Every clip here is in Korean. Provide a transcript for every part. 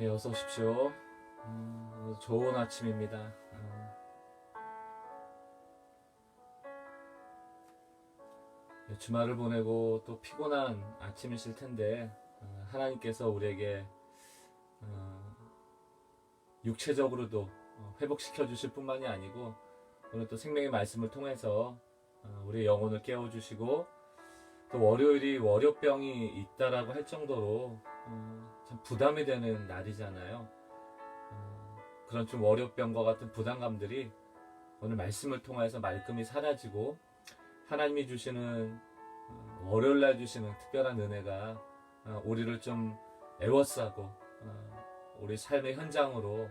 예, 어서 오십시오. 좋은 아침입니다. 예, 주말을 보내고 또 피곤한 아침이실 텐데, 하나님께서 우리에게 육체적으로도 회복시켜 주실 뿐만이 아니고, 오늘 또 생명의 말씀을 통해서 우리의 영혼을 깨워주시고, 또 월요일이 월요병이 있다라고 할 정도로 참 부담이 되는 날이잖아요. 그런 좀 월요병과 같은 부담감들이 오늘 말씀을 통해서 말끔히 사라지고 하나님이 주시는 월요일날 주시는 특별한 은혜가 우리를 좀 애워싸고 우리 삶의 현장으로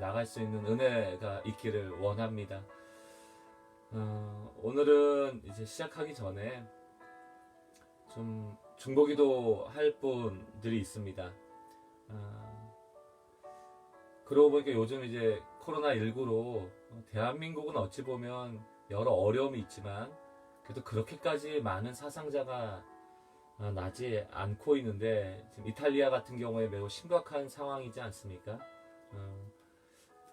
나갈 수 있는 은혜가 있기를 원합니다. 오늘은 이제 시작하기 전에 좀 중보기도 할 분들이 있습니다. 그러고 보니까 요즘 이제 코로나19로 대한민국은 어찌 보면 여러 어려움이 있지만 그래도 그렇게까지 많은 사상자가 나지 않고 있는데 지금 이탈리아 같은 경우에 매우 심각한 상황이지 않습니까?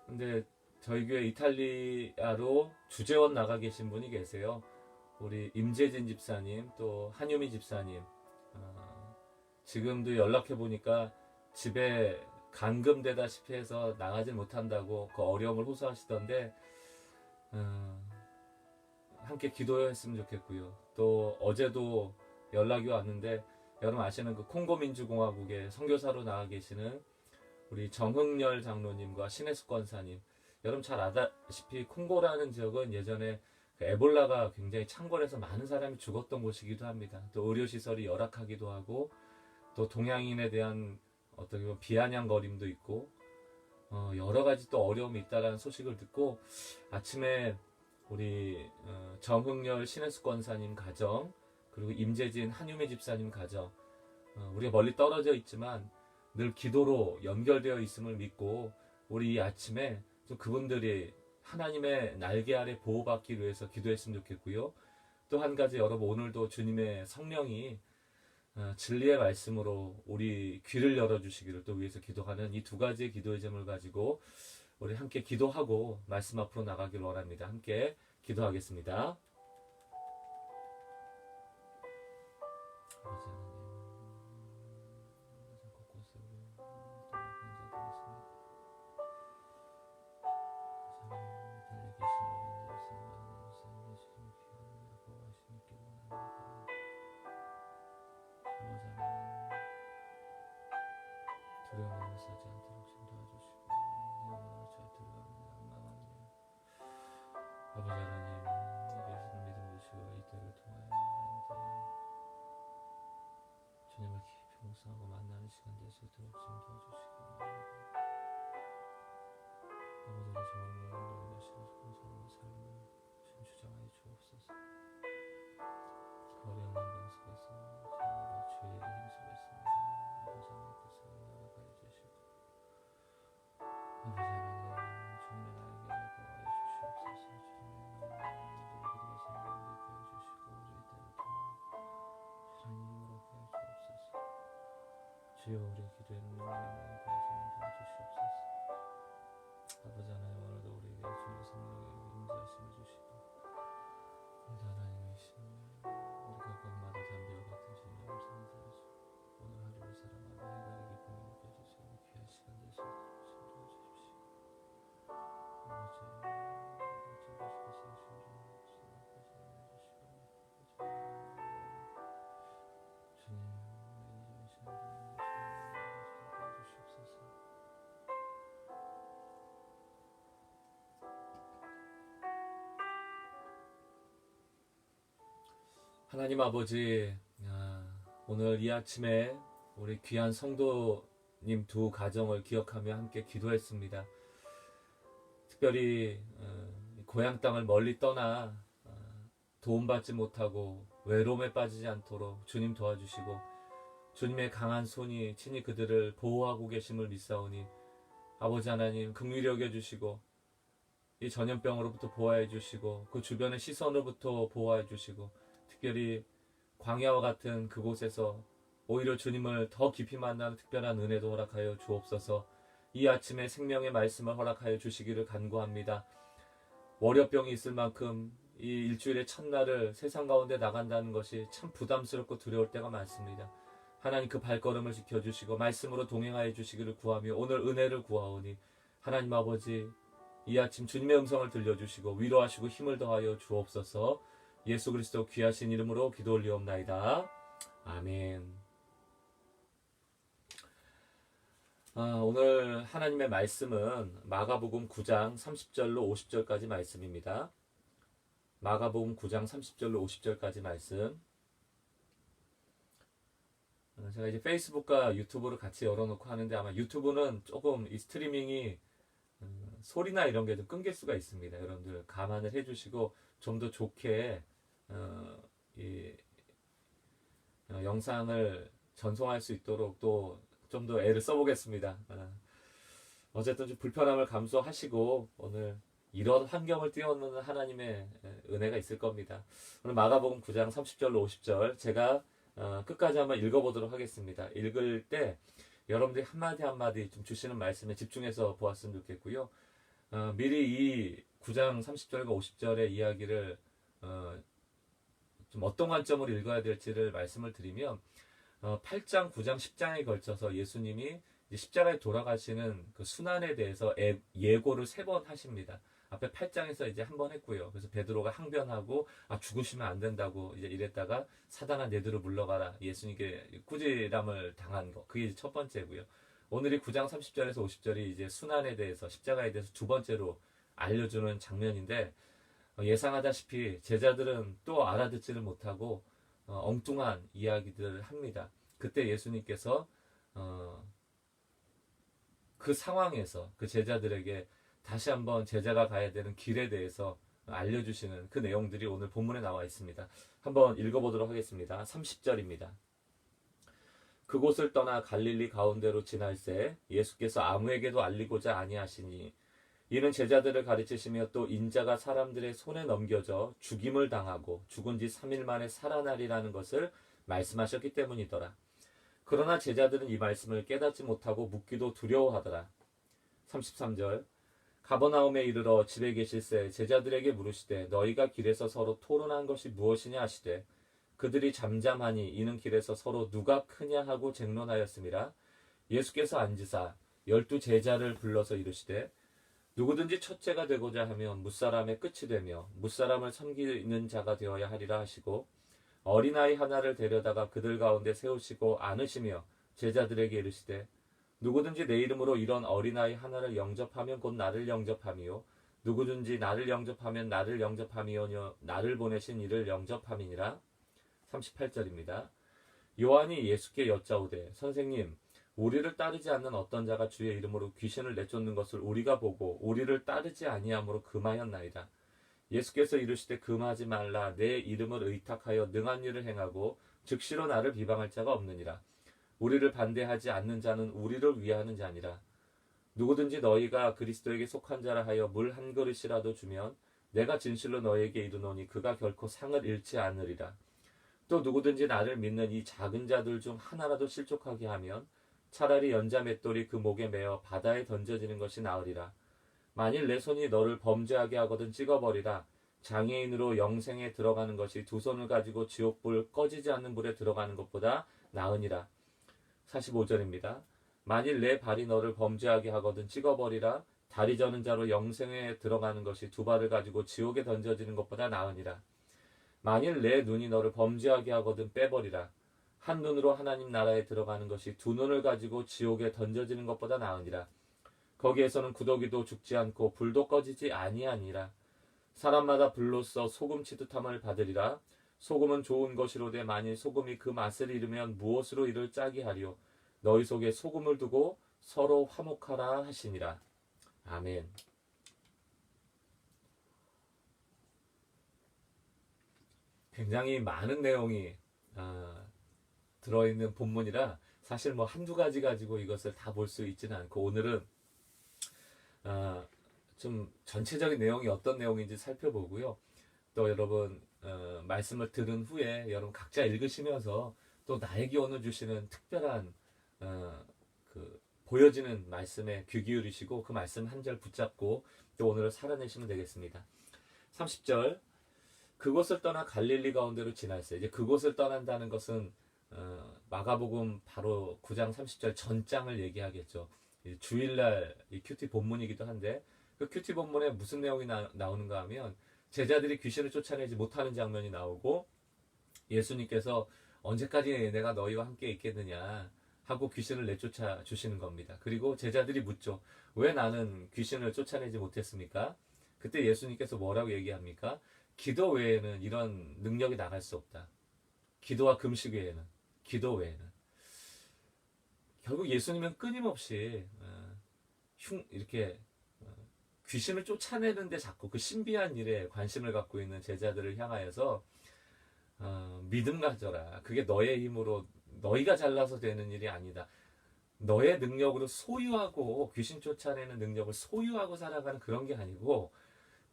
근데 저희 교회 이탈리아로 주재원 나가 계신 분이 계세요. 우리 임재진 집사님 또 한유미 집사님 지금도 연락해 보니까 집에 감금되다시피 해서 나가질 못한다고 그 어려움을 호소하시던데 함께 기도했으면 좋겠고요. 또 어제도 연락이 왔는데 여러분 아시는 그 콩고 민주공화국의 선교사로 나가 계시는 우리 정흥열 장로님과 신혜숙 권사님, 여러분 잘 아다시피 콩고라는 지역은 예전에 그 에볼라가 굉장히 창궐해서 많은 사람이 죽었던 곳이기도 합니다. 또 의료시설이 열악하기도 하고 또 동양인에 대한 어떻게 보면 비아냥거림도 있고 여러 가지 또 어려움이 있다라는 소식을 듣고 아침에 우리 정흥열 신혜숙 권사님 가정 그리고 임재진 한유미 집사님 가정 우리가 멀리 떨어져 있지만 늘 기도로 연결되어 있음을 믿고 우리 이 아침에 좀 그분들이 하나님의 날개 아래 보호받기 위해서 기도했으면 좋겠고요. 또 한 가지 여러분 오늘도 주님의 성령이 진리의 말씀으로 우리 귀를 열어주시기를 또 위해서 기도하는 이 두 가지의 기도의 점을 가지고 우리 함께 기도하고 말씀 앞으로 나가길 원합니다. 함께 기도하겠습니다. 아버지 하나님, 세상 곳곳에 우리 병자들이 있습니다. 하나님 달려 계신 우리 말씀 지금 귀한 보호하시기 원합니다. 아버지 하나님, 두려움에 사지 않도록 좀 도와주시고 내 영혼을 저희 두려움에 낭망하느냐. 아버지 하나님, 예수를 믿음을 주시고 이 때를 통하여 하나님들 주님을 깊이 묵상하고 만나는 시간 될 수 있도록 좀 도와주시기 원합니다. 아버지 우리 정말 너희 되시는 성사의 삶을 좀 주장하여 주옵소서. 그 어려운 환경 속에서 정말 주의 이름 속에 있습니다. 아버지 하나님께서 나아가여 주시고 아버지 하나님 주님의 날개를 보호하여 주시옵소서. 주님의 영광을 기도가 생명되게 하여 주시고 우리의 때를 통해 하나님으로 하여 주옵소서. 주여 우리 기도에 능력을 가해주는 도와주시옵소서. 아버지 하나님 오늘도 우리에게 주의 성령의 임재하심을 주시고 우리 하나님이신 우리가 그마다 담배와 같은 주님의 말씀을 들어주시고 오늘 하루를 살아가며 해갈의 기쁨을 느껴주시고 귀한 시간 되시도록 도와주십시오. 아버지 주님께서 하신 줄 주님 매일 시간 도와주시옵소서. 하나님 아버지, 오늘 이 아침에 우리 귀한 성도님 두 가정을 기억하며 함께 기도했습니다. 특별히 고향 땅을 멀리 떠나 도움받지 못하고 외로움에 빠지지 않도록 주님 도와주시고 주님의 강한 손이 친히 그들을 보호하고 계심을 믿사오니 아버지 하나님 긍휼히 여겨주시고 이 전염병으로부터 보호해 주시고 그 주변의 시선으로부터 보호해 주시고 특별히 광야와 같은 그곳에서 오히려 주님을 더 깊이 만나는 특별한 은혜도 허락하여 주옵소서. 이 아침에 생명의 말씀을 허락하여 주시기를 간구합니다. 월요병이 있을 만큼 이 일주일의 첫날을 세상 가운데 나간다는 것이 참 부담스럽고 두려울 때가 많습니다. 하나님 그 발걸음을 지켜주시고 말씀으로 동행하여 주시기를 구하며 오늘 은혜를 구하오니 하나님 아버지 이 아침 주님의 음성을 들려주시고 위로하시고 힘을 더하여 주옵소서. 예수 그리스도 귀하신 이름으로 기도 올리옵나이다. 아멘. 오늘 하나님의 말씀은 마가복음 9장 30절로 50절까지 말씀입니다. 마가복음 9장 30절로 50절까지 말씀. 제가 이제 페이스북과 유튜브를 같이 열어놓고 하는데 아마 유튜브는 조금 이 스트리밍이 소리나 이런 게 좀 끊길 수가 있습니다. 여러분들 감안을 해주시고 좀 더 좋게 이 영상을 전송할 수 있도록 또 좀 더 애를 써보겠습니다. 어쨌든 좀 불편함을 감수하시고 오늘 이런 환경을 띄워놓는 하나님의 은혜가 있을 겁니다. 오늘 마가복음 9장 30절로 50절 제가 끝까지 한번 읽어보도록 하겠습니다. 읽을 때 여러분들이 한마디 한마디 좀 주시는 말씀에 집중해서 보았으면 좋겠고요. 미리 이 9장 30절과 50절의 이야기를 좀 어떤 관점으로 읽어야 될지를 말씀을 드리면 8장, 9장, 10장에 걸쳐서 예수님이 십자가에 돌아가시는 그 순환에 대해서 예고를 3번 하십니다. 앞에 8장에서 이제 한 번 했고요. 그래서 베드로가 항변하고 죽으시면 안 된다고 이제 이랬다가 사단아 내두로 물러가라. 예수님께 꾸지람을 당한 거. 그게 이제 첫 번째고요. 오늘이 9장 30절에서 50절이 이제 순환에 대해서 십자가에 대해서 두 번째로 알려주는 장면인데 예상하다시피 제자들은 또 알아듣지를 못하고 엉뚱한 이야기들을 합니다. 그때 예수님께서 그 상황에서 그 제자들에게 다시 한번 제자가 가야 되는 길에 대해서 알려주시는 그 내용들이 오늘 본문에 나와 있습니다. 한번 읽어보도록 하겠습니다. 30절입니다. 그곳을 떠나 갈릴리 가운데로 지날새 예수께서 아무에게도 알리고자 아니하시니 이는 제자들을 가르치시며 또 인자가 사람들의 손에 넘겨져 죽임을 당하고 죽은 지 3일 만에 살아나리라는 것을 말씀하셨기 때문이더라. 그러나 제자들은 이 말씀을 깨닫지 못하고 묻기도 두려워하더라. 33절 가버나움에 이르러 집에 계실새 제자들에게 물으시되 너희가 길에서 서로 토론한 것이 무엇이냐 하시되 그들이 잠잠하니 이는 길에서 서로 누가 크냐 하고 쟁론하였음이라. 예수께서 앉으사 12 제자를 불러서 이르시되 누구든지 첫째가 되고자 하면 무사람의 끝이 되며 무사람을 섬기는 자가 되어야 하리라 하시고 어린아이 하나를 데려다가 그들 가운데 세우시고 안으시며 제자들에게 이르시되 누구든지 내 이름으로 이런 어린아이 하나를 영접하면 곧 나를 영접함이요 누구든지 나를 영접하면 나를 영접함이요 나를 보내신 이를 영접함이니라. 38절입니다. 요한이 예수께 여짜오되 선생님 우리를 따르지 않는 어떤 자가 주의 이름으로 귀신을 내쫓는 것을 우리가 보고 우리를 따르지 아니함으로 금하였나이다. 예수께서 이르시되 금하지 말라. 내 이름을 의탁하여 능한 일을 행하고 즉시로 나를 비방할 자가 없느니라. 우리를 반대하지 않는 자는 우리를 위하는 자니라. 누구든지 너희가 그리스도에게 속한 자라 하여 물 한 그릇이라도 주면 내가 진실로 너희에게 이르노니 그가 결코 상을 잃지 않으리라. 또 누구든지 나를 믿는 이 작은 자들 중 하나라도 실족하게 하면 차라리 연자 맷돌이 그 목에 매어 바다에 던져지는 것이 나으리라. 만일 내 손이 너를 범죄하게 하거든 찍어버리라. 장애인으로 영생에 들어가는 것이 두 손을 가지고 지옥불 꺼지지 않는 불에 들어가는 것보다 나으니라. 45절입니다. 만일 내 발이 너를 범죄하게 하거든 찍어버리라. 다리 저는 자로 영생에 들어가는 것이 두 발을 가지고 지옥에 던져지는 것보다 나으니라. 만일 내 눈이 너를 범죄하게 하거든 빼버리라. 한 눈으로 하나님 나라에 들어가는 것이 두 눈을 가지고 지옥에 던져지는 것보다 나으니라. 거기에서는 구더기도 죽지 않고 불도 꺼지지 아니하니라. 사람마다 불로써 소금 치듯함을 받으리라. 소금은 좋은 것이로되 만일 소금이 그 맛을 잃으면 무엇으로 이를 짜게 하리요. 너희 속에 소금을 두고 서로 화목하라 하시니라. 아멘. 굉장히 많은 내용이 들어있는 본문이라 사실 뭐 한두 가지 가지고 이것을 다 볼 수 있지는 않고 오늘은 좀 전체적인 내용이 어떤 내용인지 살펴보고요. 또 여러분 말씀을 들은 후에 여러분 각자 읽으시면서 또 나에게 오늘 주시는 특별한 그 보여지는 말씀에 귀 기울이시고 그 말씀 한 절 붙잡고 또 오늘을 살아내시면 되겠습니다. 30절 그곳을 떠나 갈릴리 가운데로 지났어요. 이제 그곳을 떠난다는 것은 마가복음 바로 9장 30절 전장을 얘기하겠죠. 주일날 이 큐티 본문이기도 한데 그 큐티 본문에 무슨 내용이 나오는가 하면 제자들이 귀신을 쫓아내지 못하는 장면이 나오고 예수님께서 언제까지 내가 너희와 함께 있겠느냐 하고 귀신을 내쫓아 주시는 겁니다. 그리고 제자들이 묻죠. 왜 나는 귀신을 쫓아내지 못했습니까? 그때 예수님께서 뭐라고 얘기합니까? 기도 외에는 이런 능력이 나갈 수 없다. 기도와 금식 외에는. 기도 외에는. 결국 예수님은 끊임없이 이렇게 귀신을 쫓아내는데 자꾸 그 신비한 일에 관심을 갖고 있는 제자들을 향하여서 믿음 가져라. 그게 너의 힘으로 너희가 잘나서 되는 일이 아니다. 너의 능력으로 소유하고 귀신 쫓아내는 능력을 소유하고 살아가는 그런 게 아니고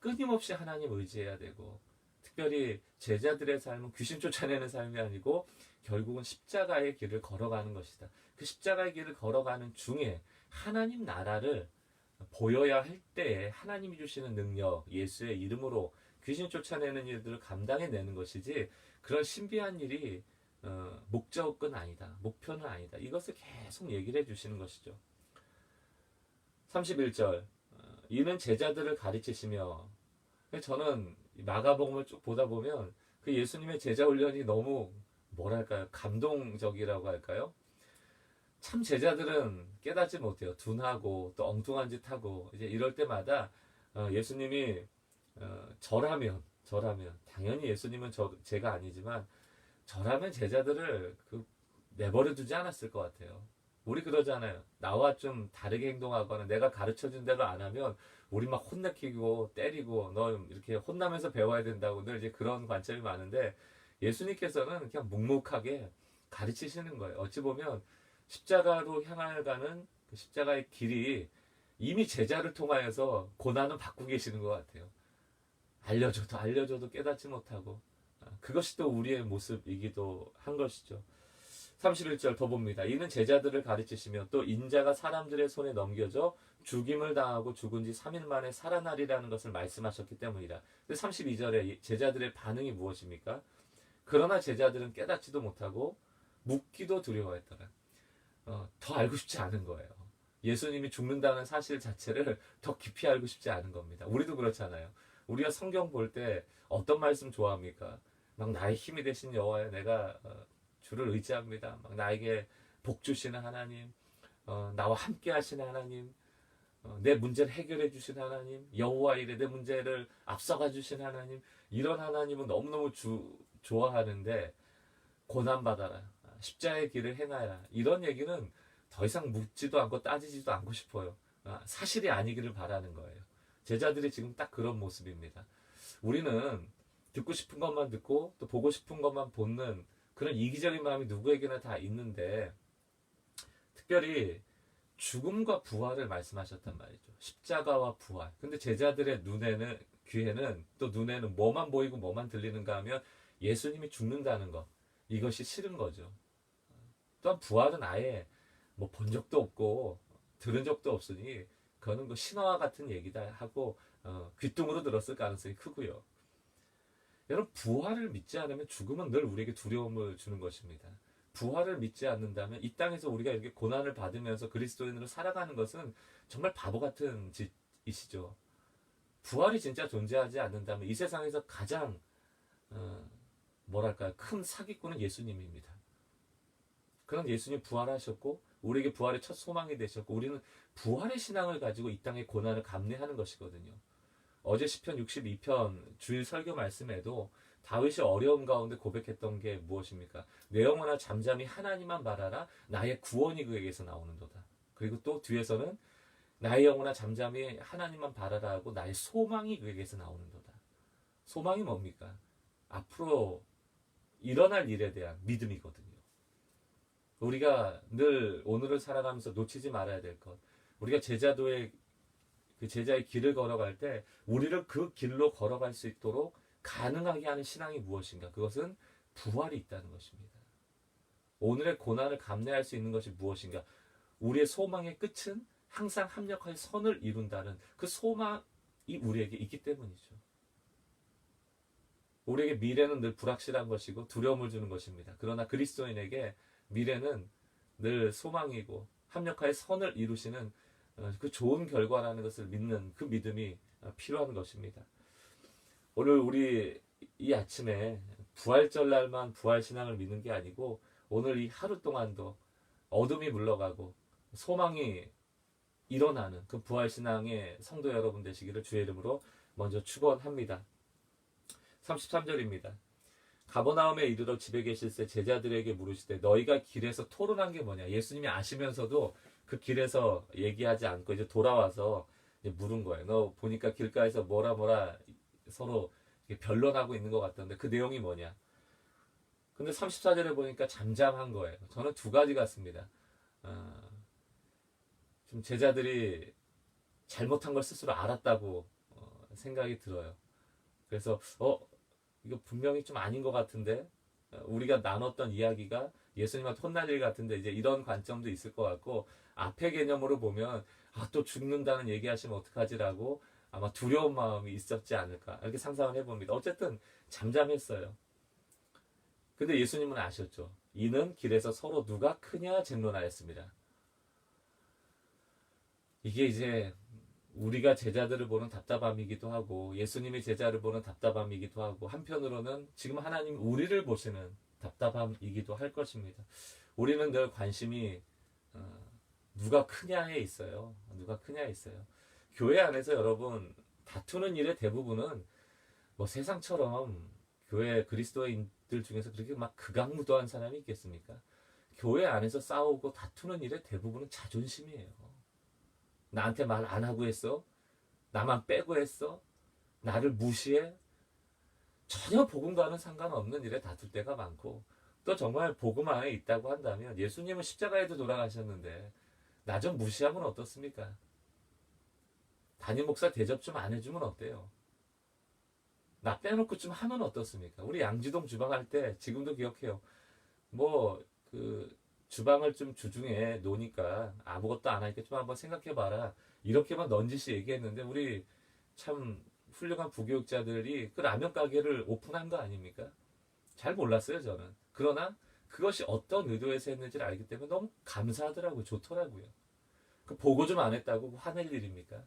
끊임없이 하나님 의지해야 되고 특별히 제자들의 삶은 귀신 쫓아내는 삶이 아니고 결국은 십자가의 길을 걸어가는 것이다. 그 십자가의 길을 걸어가는 중에 하나님 나라를 보여야 할 때에 하나님이 주시는 능력, 예수의 이름으로 귀신 쫓아내는 일들을 감당해내는 것이지 그런 신비한 일이 목적은 아니다. 목표는 아니다. 이것을 계속 얘기를 해주시는 것이죠. 31절 이는 제자들을 가르치시며 저는 마가복음을 쭉 보다 보면 그 예수님의 제자 훈련이 너무 뭐랄까요? 감동적이라고 할까요? 참 제자들은 깨닫지 못해요. 둔하고 또 엉뚱한 짓 하고 이제 이럴 때마다 예수님이 저라면 당연히 예수님은 제가 아니지만 저라면 제자들을 내버려 두지 않았을 것 같아요. 우리 그러잖아요. 나와 좀 다르게 행동하거나 내가 가르쳐준 대로 안 하면 우리 막 혼내키고 때리고 너 이렇게 혼나면서 배워야 된다고 늘 이제 그런 관점이 많은데 예수님께서는 그냥 묵묵하게 가르치시는 거예요. 어찌 보면 십자가로 향하여가는 그 십자가의 길이 이미 제자를 통하여서 고난을 받고 계시는 것 같아요. 알려줘도 깨닫지 못하고 그것이 또 우리의 모습이기도 한 것이죠. 31절 더 봅니다. 이는 제자들을 가르치시며 또 인자가 사람들의 손에 넘겨져 죽임을 당하고 죽은 지 3일 만에 살아나리라는 것을 말씀하셨기 때문이다. 32절에 제자들의 반응이 무엇입니까? 그러나 제자들은 깨닫지도 못하고 묻기도 두려워했더라. 더 알고 싶지 않은 거예요. 예수님이 죽는다는 사실 자체를 더 깊이 알고 싶지 않은 겁니다. 우리도 그렇잖아요. 우리가 성경 볼 때 어떤 말씀 좋아합니까? 막 나의 힘이 되신 여호와여 내가 주를 의지합니다. 막 나에게 복 주시는 하나님, 나와 함께 하시는 하나님, 내 문제를 해결해 주신 하나님, 여호와 이레 내 문제를 앞서가 주신 하나님, 이런 하나님은 너무너무 좋아하는데 고난받아라. 십자의 길을 행하라. 이런 얘기는 더 이상 묻지도 않고 따지지도 않고 싶어요. 사실이 아니기를 바라는 거예요. 제자들이 지금 딱 그런 모습입니다. 우리는 듣고 싶은 것만 듣고 또 보고 싶은 것만 보는 그런 이기적인 마음이 누구에게나 다 있는데 특별히 죽음과 부활을 말씀하셨단 말이죠. 십자가와 부활. 근데 제자들의 귀에는 또 눈에는 뭐만 보이고 뭐만 들리는가 하면 예수님이 죽는다는 것. 이것이 싫은 거죠. 또한 부활은 아예 뭐 본 적도 없고 들은 적도 없으니 그거는 신화와 같은 얘기다 하고 귀뚱으로 들었을 가능성이 크고요. 여러분 부활을 믿지 않으면 죽음은 늘 우리에게 두려움을 주는 것입니다. 부활을 믿지 않는다면 이 땅에서 우리가 이렇게 고난을 받으면서 그리스도인으로 살아가는 것은 정말 바보 같은 짓이시죠. 부활이 진짜 존재하지 않는다면 이 세상에서 가장 뭐랄까요 큰 사기꾼은 예수님입니다. 그런 예수님 부활하셨고 우리에게 부활의 첫 소망이 되셨고 우리는 부활의 신앙을 가지고 이 땅의 고난을 감내하는 것이거든요. 어제 시편 62편 주일 설교 말씀에도 다윗이 어려움 가운데 고백했던 게 무엇입니까? 내 영혼아 잠잠히 하나님만 바라라 나의 구원이 그에게서 나오는도다. 그리고 또 뒤에서는 나의 영혼아 잠잠히 하나님만 바라라 하고 나의 소망이 그에게서 나오는도다. 소망이 뭡니까? 앞으로 일어날 일에 대한 믿음이거든요. 우리가 늘 오늘을 살아가면서 놓치지 말아야 될 것. 우리가 제자의 길을 걸어갈 때 우리를 그 길로 걸어갈 수 있도록 가능하게 하는 신앙이 무엇인가? 그것은 부활이 있다는 것입니다. 오늘의 고난을 감내할 수 있는 것이 무엇인가? 우리의 소망의 끝은 항상 합력하여 선을 이룬다는 그 소망이 우리에게 있기 때문이죠. 우리에게 미래는 늘 불확실한 것이고 두려움을 주는 것입니다. 그러나 그리스도인에게 미래는 늘 소망이고 합력하여 선을 이루시는 그 좋은 결과라는 것을 믿는 그 믿음이 필요한 것입니다. 오늘 우리 이 아침에 부활절 날만 부활신앙을 믿는 게 아니고 오늘 이 하루 동안도 어둠이 물러가고 소망이 일어나는 그 부활신앙의 성도 여러분 되시기를 주의 이름으로 먼저 축원합니다. 33절입니다. 가버나움에 이르러 집에 계실 때 제자들에게 물으시되 너희가 길에서 토론한 게 뭐냐. 예수님이 아시면서도 그 길에서 얘기하지 않고 이제 돌아와서 이제 물은 거예요. 너 보니까 길가에서 뭐라 서로 변론하고 있는 것 같던데 그 내용이 뭐냐. 근데 34절에 보니까 잠잠한 거예요. 저는 두 가지 같습니다. 좀 제자들이 잘못한 걸 스스로 알았다고 생각이 들어요. 그래서 이거 분명히 좀 아닌 것 같은데 우리가 나눴던 이야기가 예수님한테 혼날 일 같은데 이제 이런 관점도 있을 것 같고 앞의 개념으로 보면 또 죽는다는 얘기하시면 어떡하지라고 아마 두려운 마음이 있었지 않을까 이렇게 상상을 해봅니다. 어쨌든 잠잠했어요. 근데 예수님은 아셨죠. 이는 길에서 서로 누가 크냐 쟁론하였습니다. 이게 이제 우리가 제자들을 보는 답답함이기도 하고 예수님이 제자를 보는 답답함이기도 하고 한편으로는 지금 하나님 우리를 보시는 답답함이기도 할 것입니다. 우리는 늘 관심이 누가 크냐에 있어요. 누가 크냐에 있어요. 교회 안에서 여러분 다투는 일의 대부분은 뭐 세상처럼 교회 그리스도인들 중에서 그렇게 막 극악무도한 사람이 있겠습니까? 교회 안에서 싸우고 다투는 일의 대부분은 자존심이에요. 나한테 말 안 하고 했어? 나만 빼고 했어? 나를 무시해? 전혀 복음과는 상관없는 일에 다툴 때가 많고 또 정말 복음 안에 있다고 한다면 예수님은 십자가에도 돌아가셨는데 나 좀 무시하면 어떻습니까? 담임 목사 대접 좀 안 해주면 어때요? 나 빼놓고 좀 하면 어떻습니까? 우리 양지동 주방할 때 지금도 기억해요. 주방을 좀 주중에 노니까 아무것도 안 하니까 좀 한번 생각해봐라. 이렇게만 넌지시 얘기했는데 우리 참 훌륭한 부교육자들이 그 라면 가게를 오픈한 거 아닙니까? 잘 몰랐어요 저는. 그러나 그것이 어떤 의도에서 했는지를 알기 때문에 너무 감사하더라고요. 좋더라고요. 그 보고 좀 안 했다고 화낼 일입니까?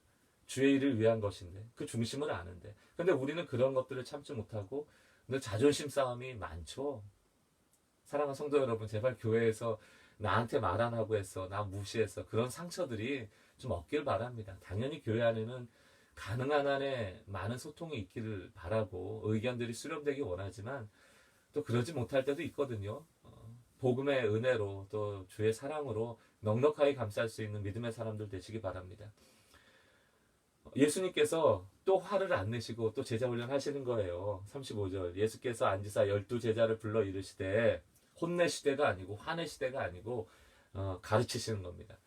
주의 일을 위한 것인데 그 중심을 아는데 근데 우리는 그런 것들을 참지 못하고 늘 자존심 싸움이 많죠. 사랑하는 성도 여러분, 제발 교회에서 나한테 말 안 하고 했어, 나 무시했어, 그런 상처들이 좀 없길 바랍니다. 당연히 교회 안에는 가능한 한에 많은 소통이 있기를 바라고 의견들이 수렴되기 원하지만 또 그러지 못할 때도 있거든요. 복음의 은혜로 또 주의 사랑으로 넉넉하게 감쌀 수 있는 믿음의 사람들 되시기 바랍니다. 예수님께서 또 화를 안 내시고 또 제자 훈련 하시는 거예요. 35절 예수께서 앉으사 12제자를 불러 이르시되 혼내시대가 아니고 화내시대가 아니고 가르치시는 겁니다.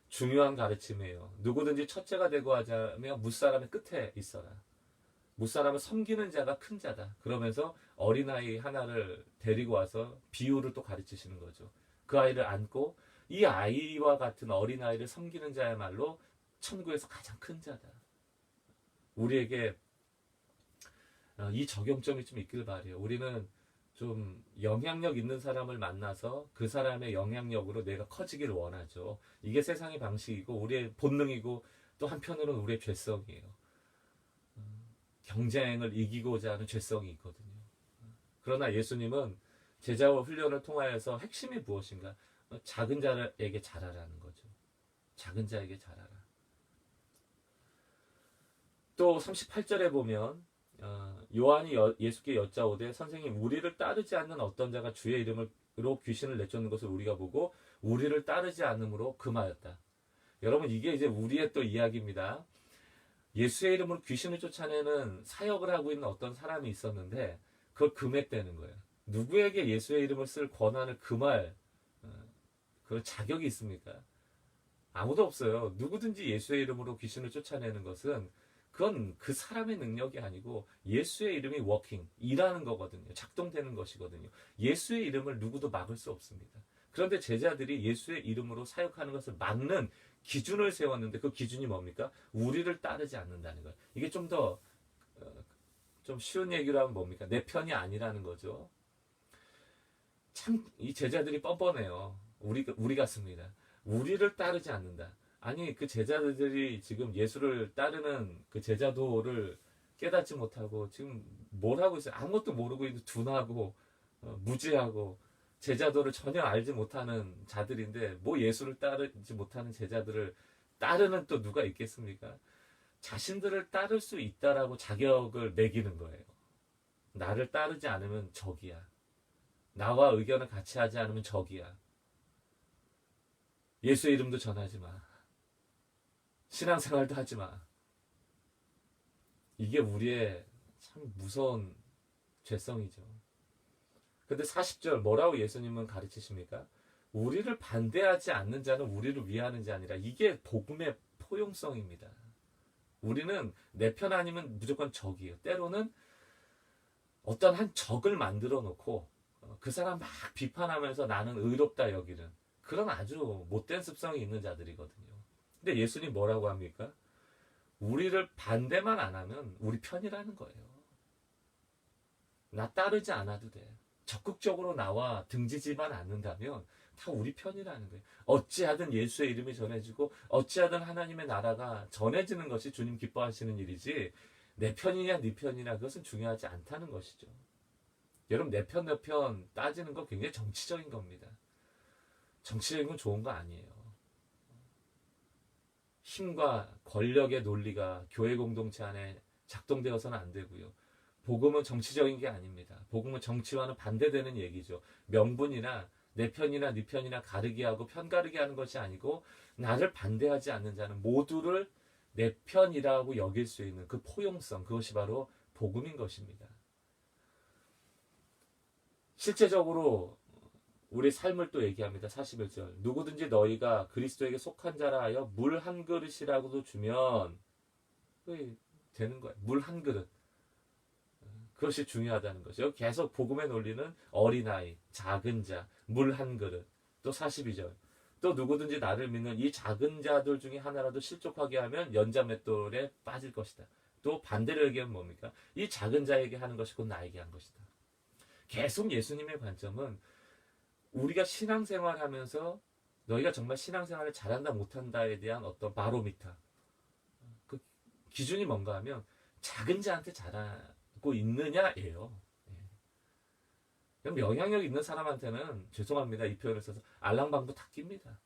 중요한 가르침이에요. 누구든지 첫째가 되고 하자면 무사람의 끝에 있어라. 무사람을 섬기는 자가 큰 자다. 그러면서 어린아이 하나를 데리고 와서 비유를 또 가르치시는 거죠. 그 아이를 안고 이 아이와 같은 어린아이를 섬기는 자야말로 천국에서 가장 큰 자다. 우리에게 이 적용점이 좀 있길 바래요. 우리는 좀 영향력 있는 사람을 만나서 그 사람의 영향력으로 내가 커지기를 원하죠. 이게 세상의 방식이고 우리의 본능이고 또 한편으로는 우리의 죄성이에요. 경쟁을 이기고자 하는 죄성이 있거든요. 그러나 예수님은 제자와 훈련을 통하여서 핵심이 무엇인가? 작은 자에게 잘하라는 거죠. 작은 자에게 잘하라. 또 38절에 보면 요한이 예수께 여짜오되 선생님 우리를 따르지 않는 어떤 자가 주의 이름으로 귀신을 내쫓는 것을 우리가 보고 우리를 따르지 않음으로 금하였다. 여러분 이게 이제 우리의 또 이야기입니다. 예수의 이름으로 귀신을 쫓아내는 사역을 하고 있는 어떤 사람이 있었는데 그걸 금했다는 거예요. 누구에게 예수의 이름을 쓸 권한을 금할 그런 자격이 있습니까? 아무도 없어요. 누구든지 예수의 이름으로 귀신을 쫓아내는 것은 그건 그 사람의 능력이 아니고 예수의 이름이 워킹, 일하는 거거든요. 작동되는 것이거든요. 예수의 이름을 누구도 막을 수 없습니다. 그런데 제자들이 예수의 이름으로 사역하는 것을 막는 기준을 세웠는데 그 기준이 뭡니까? 우리를 따르지 않는다는 거예요. 이게 좀 더 좀 쉬운 얘기로 하면 뭡니까? 내 편이 아니라는 거죠. 참 이 제자들이 뻔뻔해요. 우리 같습니다. 우리를 따르지 않는다. 아니 그 제자들이 지금 예수를 따르는 그 제자도를 깨닫지 못하고 지금 뭘 하고 있어요? 아무것도 모르고 있는 둔하고 무지하고 제자도를 전혀 알지 못하는 자들인데 뭐 예수를 따르지 못하는 제자들을 따르는 또 누가 있겠습니까? 자신들을 따를 수 있다라고 자격을 매기는 거예요. 나를 따르지 않으면 적이야. 나와 의견을 같이 하지 않으면 적이야. 예수의 이름도 전하지 마. 신앙생활도 하지 마. 이게 우리의 참 무서운 죄성이죠. 근데 40절 뭐라고 예수님은 가르치십니까? 우리를 반대하지 않는 자는 우리를 위하는 자 아니라 이게 복음의 포용성입니다. 우리는 내 편 아니면 무조건 적이에요. 때로는 어떤 한 적을 만들어 놓고 그 사람 막 비판하면서 나는 의롭다 여기는 그런 아주 못된 습성이 있는 자들이거든요. 근데 예수님 뭐라고 합니까? 우리를 반대만 안 하면 우리 편이라는 거예요. 나 따르지 않아도 돼. 적극적으로 나와 등지지만 않는다면 다 우리 편이라는 거예요. 어찌하든 예수의 이름이 전해지고 어찌하든 하나님의 나라가 전해지는 것이 주님 기뻐하시는 일이지 내 편이냐 네 편이냐 그것은 중요하지 않다는 것이죠. 여러분 내 편 내 편 따지는 거 굉장히 정치적인 겁니다. 정치적인 건 좋은 거 아니에요. 힘과 권력의 논리가 교회 공동체 안에 작동되어서는 안 되고요. 복음은 정치적인 게 아닙니다. 복음은 정치와는 반대되는 얘기죠. 명분이나 내 편이나 네 편이나 가르게 하고 편 가르게 하는 것이 아니고 나를 반대하지 않는 자는 모두를 내 편이라고 여길 수 있는 그 포용성, 그것이 바로 복음인 것입니다. 실제적으로 우리 삶을 또 얘기합니다. 41절. 누구든지 너희가 그리스도에게 속한 자라 하여 물 한 그릇이라고도 주면 되는 거예요. 물 한 그릇. 그것이 중요하다는 거죠. 계속 복음의 논리는 어린아이, 작은 자, 물 한 그릇. 또 42절. 또 누구든지 나를 믿는 이 작은 자들 중에 하나라도 실족하게 하면 연자 맷돌에 빠질 것이다. 또 반대로 얘기하면 뭡니까? 이 작은 자에게 하는 것이 곧 나에게 한 것이다. 계속 예수님의 관점은 우리가 신앙생활하면서 너희가 정말 신앙생활을 잘한다 못한다에 대한 어떤 바로미터, 그 기준이 뭔가 하면 작은 자한테 잘하고 있느냐예요. 그럼 영향력 있는 사람한테는 죄송합니다 이 표현을 써서 알랑방구 다 낍니다.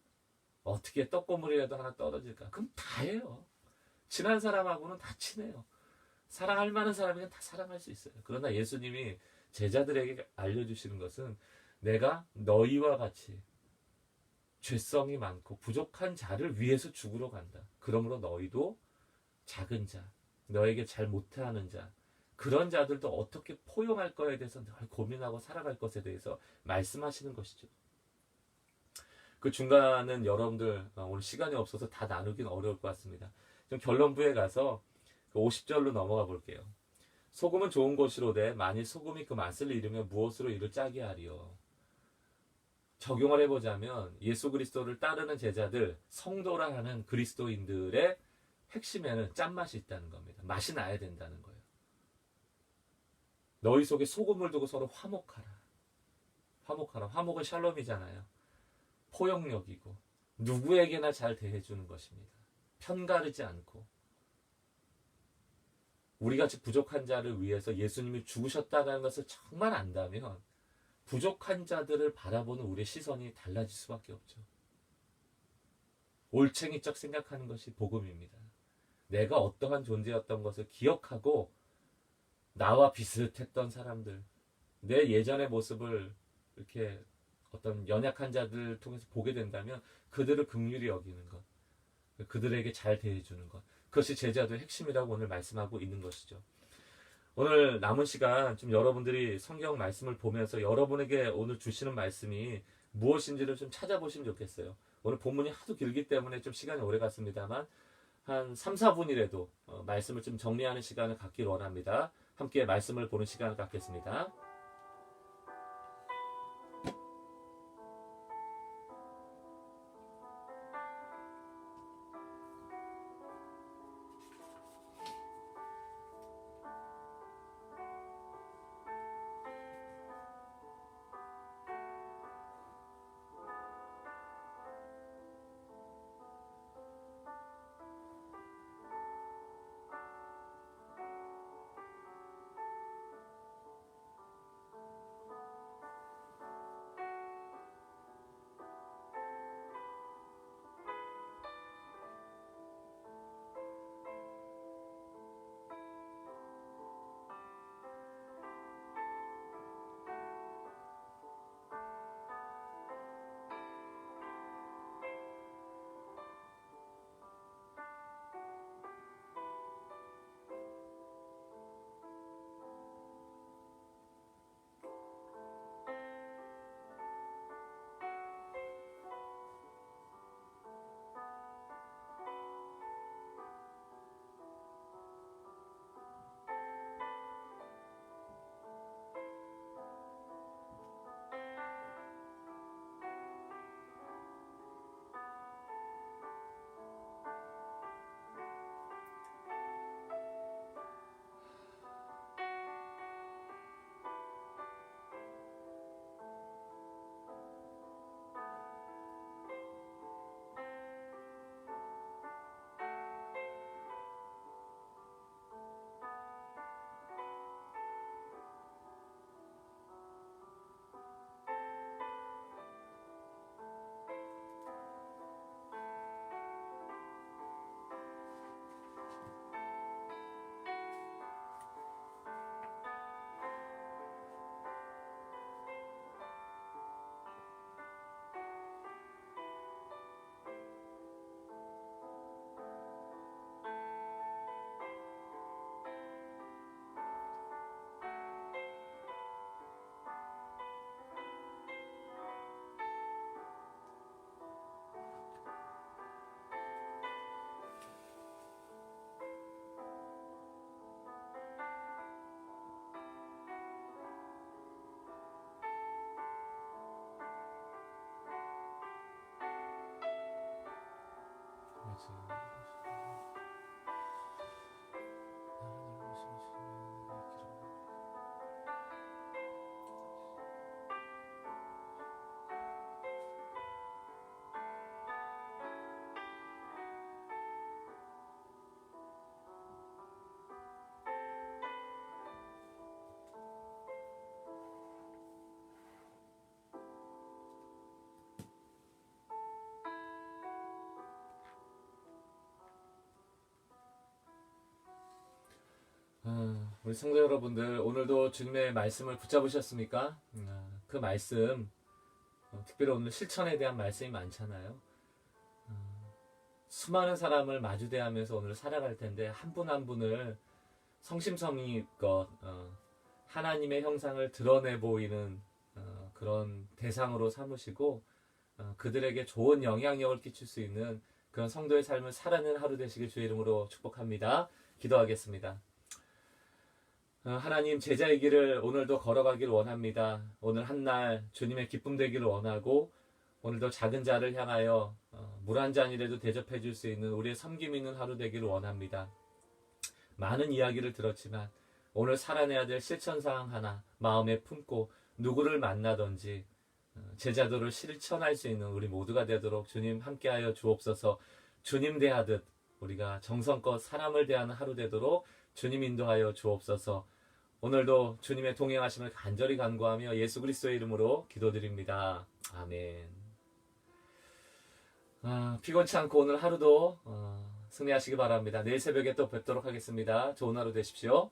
어떻게 떡고물이라도 하나 떨어질까? 그럼 다 해요. 친한 사람하고는 다 친해요. 사랑할 만한 사람이면 다 사랑할 수 있어요. 그러나 예수님이 제자들에게 알려주시는 것은 내가 너희와 같이 죄성이 많고 부족한 자를 위해서 죽으러 간다. 그러므로 너희도 작은 자, 너에게 잘 못하는 자, 그런 자들도 어떻게 포용할 거에 대해서 늘 고민하고 살아갈 것에 대해서 말씀하시는 것이죠. 그 중간은 여러분들 오늘 시간이 없어서 다 나누긴 어려울 것 같습니다. 좀 결론부에 가서 50절로 넘어가 볼게요. 소금은 좋은 것이로되 만일 소금이 그 맛을 잃으면 무엇으로 이를 짜게 하리요. 적용을 해보자면 예수 그리스도를 따르는 제자들, 성도라 하는 그리스도인들의 핵심에는 짠맛이 있다는 겁니다. 맛이 나야 된다는 거예요. 너희 속에 소금을 두고 서로 화목하라. 화목하라. 화목은 샬롬이잖아요. 포용력이고 누구에게나 잘 대해주는 것입니다. 편가르지 않고 우리같이 부족한 자를 위해서 예수님이 죽으셨다는 것을 정말 안다면 부족한 자들을 바라보는 우리의 시선이 달라질 수밖에 없죠. 올챙이적 생각하는 것이 복음입니다. 내가 어떠한 존재였던 것을 기억하고 나와 비슷했던 사람들, 내 예전의 모습을 이렇게 어떤 연약한 자들을 통해서 보게 된다면 그들을 긍휼히 여기는 것, 그들에게 잘 대해주는 것, 그것이 제자도의 핵심이라고 오늘 말씀하고 있는 것이죠. 오늘 남은 시간 좀 여러분들이 성경 말씀을 보면서 여러분에게 오늘 주시는 말씀이 무엇인지를 좀 찾아보시면 좋겠어요. 오늘 본문이 하도 길기 때문에 좀 시간이 오래 갔습니다만 한 3, 4분이라도 말씀을 좀 정리하는 시간을 갖길 원합니다. 함께 말씀을 보는 시간을 갖겠습니다. 우리 성도 여러분들, 오늘도 주님의 말씀을 붙잡으셨습니까? 그 말씀, 특별히 오늘 실천에 대한 말씀이 많잖아요. 수많은 사람을 마주대하면서 오늘 살아갈 텐데 한 분 한 분을 성심성의껏 하나님의 형상을 드러내 보이는 그런 대상으로 삼으시고 그들에게 좋은 영향력을 끼칠 수 있는 그런 성도의 삶을 살아내는 하루 되시길 주의 이름으로 축복합니다. 기도하겠습니다. 하나님, 제자의 길을 오늘도 걸어가길 원합니다. 오늘 한날 주님의 기쁨 되기를 원하고 오늘도 작은 자를 향하여 물 한 잔이라도 대접해 줄 수 있는 우리의 섬김 있는 하루 되기를 원합니다. 많은 이야기를 들었지만 오늘 살아내야 될 실천사항 하나 마음에 품고 누구를 만나든지 제자도를 실천할 수 있는 우리 모두가 되도록 주님 함께하여 주옵소서. 주님 대하듯 우리가 정성껏 사람을 대하는 하루 되도록 주님 인도하여 주옵소서. 오늘도 주님의 동행하심을 간절히 간구하며 예수 그리스도의 이름으로 기도드립니다. 아멘. 피곤치 않고 오늘 하루도 승리하시기 바랍니다. 내일 새벽에 또 뵙도록 하겠습니다. 좋은 하루 되십시오.